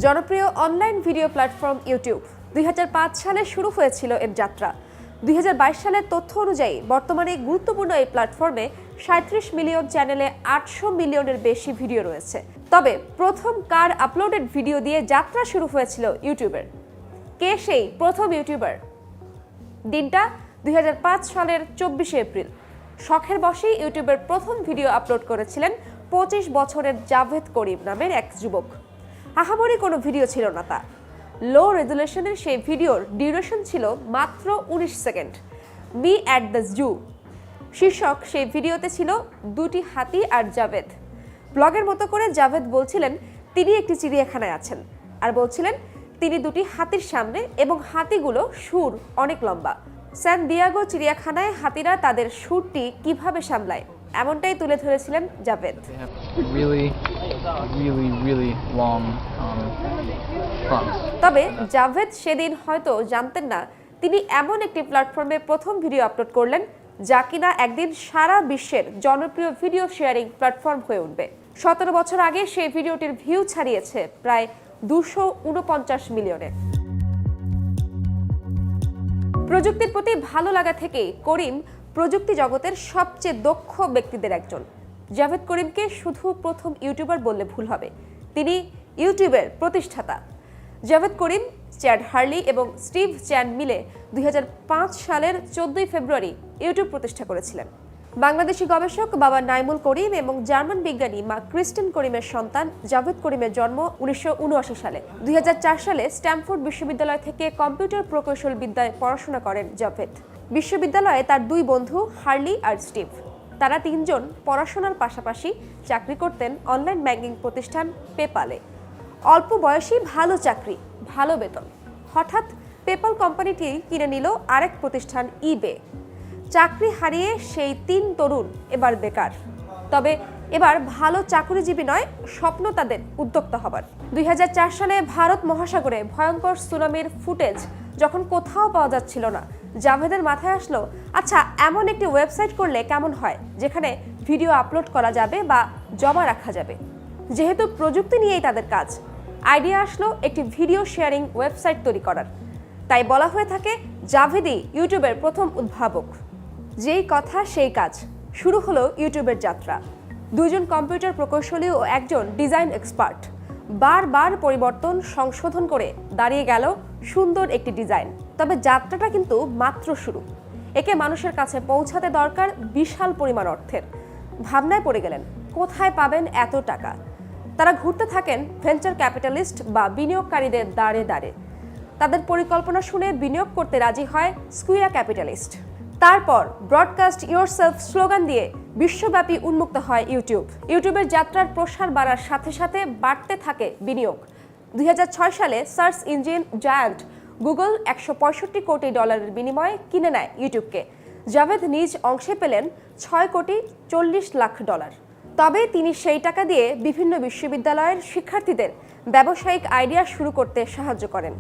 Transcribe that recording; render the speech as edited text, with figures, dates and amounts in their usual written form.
জনপ্রিয় online video platform YouTube ২০০৫ সালে শুরু হয়েছিল এর যাত্রা। ২০২২ সালের তথ্য অনুযায়ী বর্তমানে গুরুত্বপূর্ণ এই প্ল্যাটফর্মে ৩৭ মিলিয়ন চ্যানেলে ৮০০ মিলিয়নের বেশি ভিডিও রয়েছে। তবে প্রথম কার আপলোডেড ভিডিও দিয়ে যাত্রা শুরু হয়েছিল ইউটিউবের? কে সেই প্রথম ইউটিউবার? দিনটা ২০০৫ সালের ২৪শে এপ্রিল। শখের বশেই ইউটিউবের প্রথম ভিডিও আপলোড করেছিলেন ২৫ বছরের জাভেদ করিম নামের এক যুবক। আহামরি কোনো ভিডিও ছিল না তা। লো রেজুলেশনের সেই ভিডিওর ডিউরেশন ছিল মাত্র ১৯ second. Me at the zoo শীর্ষক সেই ভিডিওতে ছিল দুটি হাতি আর জাভেদ। ব্লগের মতো করে জাভেদ বলছিলেন তিনি একটি চিড়িয়াখানায় আছেন, আর বলছিলেন তিনি দুটি হাতির সামনে এবং হাতিগুলো সুর অনেক লম্বা। স্যান দিয়াগো চিড়িয়াখানায় হাতিরা তাদের সুরটি কিভাবে সামলায় এমনটাই তুলে ধরেছিলেন জাভেদ। তবে জাভেদ সেদিন হয়তো জানতেন না তিনি এমন একটি প্ল্যাটফর্মে প্রথম ভিডিও আপলোড করলেন যা কিনা একদিন সারা বিশ্বের জনপ্রিয় ভিডিও শেয়ারিং প্ল্যাটফর্ম হয়ে উঠবে। ১৭ বছর আগে সেই ভিডিওটির ভিউ ছাড়িয়েছে প্রায় ২৪৯ মিলিয়নে। প্রযুক্তির প্রতি ভালো লাগা থেকেই করিম প্রযুক্তি জগতের সবচেয়ে দক্ষ ব্যক্তিদের একজন। জাভেদ করিমকে শুধু প্রথম ইউটিউবার বললে ভুল হবে, তিনি ইউটিউবের প্রতিষ্ঠাতা। জাভেদ করিম, চ্যাড হার্লি এবং স্টিভ চ্যান মিলে ২০০৫ সালের ১৪ ফেব্রুয়ারি ইউটিউব প্রতিষ্ঠা করেছিলেন। বাংলাদেশি গবেষক বাবা নাইমুল করিম এবং জার্মান বিজ্ঞানী মা ক্রিস্টেন করিমের সন্তান জাভেদ করিমের জন্ম ১৯৭৯ সালে। ২০০৪ সালে স্ট্যামফোর্ড বিশ্ববিদ্যালয় থেকে কম্পিউটার প্রকৌশল বিদ্যায় পড়াশোনা করেন জাভেদ। বিশ্ববিদ্যালয়ে তার দুই বন্ধু হার্লি আর স্টিভ, তারা তিনজন পড়াশোনার পাশাপাশি চাকরি করতেন অনলাইন ব্যাংকিং প্রতিষ্ঠান পেপালে। অল্প বয়সী ভালো চাকরি, ভালো বেতন। হঠাৎ পেপাল কোম্পানিটি কিনে নিল আরেক প্রতিষ্ঠান ইবে। চাকরি হারিয়ে সেই তিন তরুণ এবার বেকার। তবে এবার ভালো চাকরিজীবী নয়, স্বপ্ন তাদের উদ্যোক্তা হবার। ২০০৪ সালে ভারত মহাসাগরে ভয়ঙ্কর সুনামির ফুটেজ যখন কোথাও পাওয়া যাচ্ছিল না, জাভেদের মাথায় আসলো আচ্ছা এমন একটি ওয়েবসাইট করলে কেমন হয় যেখানে ভিডিও আপলোড করা যাবে বা জমা রাখা যাবে। যেহেতু প্রযুক্তি নিয়েই তাদের কাজ, আইডিয়া আসলো একটি ভিডিও শেয়ারিং ওয়েবসাইট তৈরি করার। তাই বলা হয়ে থাকে জাভেদই ইউটিউবের প্রথম উদ্ভাবক। যেই কথা সেই কাজ, শুরু হলো ইউটিউবের যাত্রা। দুইজন কম্পিউটার প্রকৌশলী ও একজন ডিজাইন এক্সপার্ট বারবার পরিবর্তন সংশোধন করে দাঁড়িয়ে গেল সুন্দর একটি ডিজাইন। তবে যাত্রাটা কিন্তু মাত্র শুরু। একে মানুষের কাছে পৌঁছাতে দরকার বিশাল পরিমাণ অর্থের। ভাবনায় পড়ে গেলেন কোথায় পাবেন এত টাকা। তারা ঘুরতে থাকেন ভেঞ্চার ক্যাপিটালিস্ট বা বিনিয়োগকারীদের দ্বারে দ্বারে। তাদের পরিকল্পনা শুনে বিনিয়োগ করতে রাজি হয় স্কুয়া ক্যাপিটালিস্ট। তারপর ব্রডকাস্ট ইয়োরসেলফ স্লোগান দিয়ে বিশ্বব্যাপী উন্মুক্ত হয় ইউটিউব। ইউটিউবের যাত্রার প্রসার বাড়ার সাথে সাথে বাড়তে থাকে বিনিয়োগ। ২০০৬ সালে সার্চ ইঞ্জিন জায়ান্ট গুগল $১৬৫ কোটি বিনিময়ে কিনে নেয় ইউটিউবকে। জাভেদ নিজ অংশে পেলেন $৬,৪০,০০,০০০। তবে তিনি সেই টাকা দিয়ে বিভিন্ন বিশ্ববিদ্যালয়ের শিক্ষার্থীদের ব্যবসায়িক আইডিয়া শুরু করতে সাহায্য করেন।